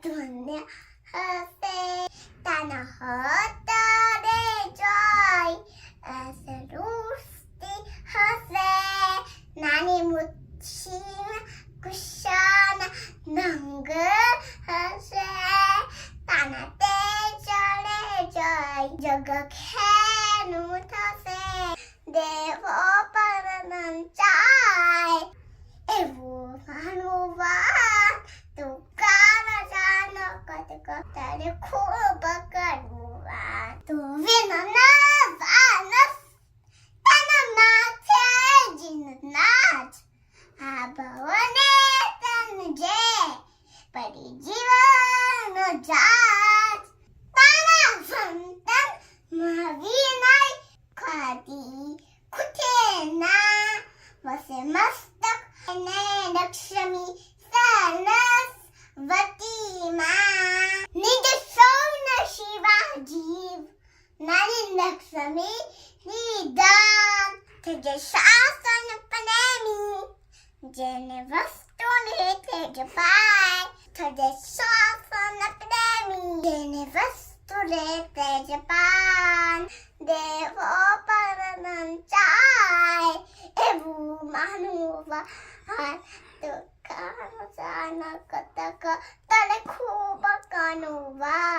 ધન્ય હશે તાના હોતરે જોઈ અસરુસ્તી હશે નાની મુચ્છી કુશાન નંગ હશે તાના તે ચડે જોઈ જગ ખેનું થશે દેવો પરનંચાય એવું માનવું તું કારા જાનો કદક તારે ખૂબ કરવું તું વિના વાનસ તના માથે જીન નાચ આ ભવને તન જે પડી જીવન જાત તારા સંતન મવિનય ખાતી ખુટે ના વસે મસ્તક ને લક્ષ્મી સરસ વતીમાં નિજ સૌન શિવા જીવ નાની લક્ષ્મી નિદાન થજે શાસન પ્રેમી જેને વસ્તુને તેજ પાય થજે શાસન પ્રેમી જેને વસ્તુને તેજ પાન દેવો પરનંચાય એવું માનવું તું કાનો જાન કતક તને ખૂબ કનુવા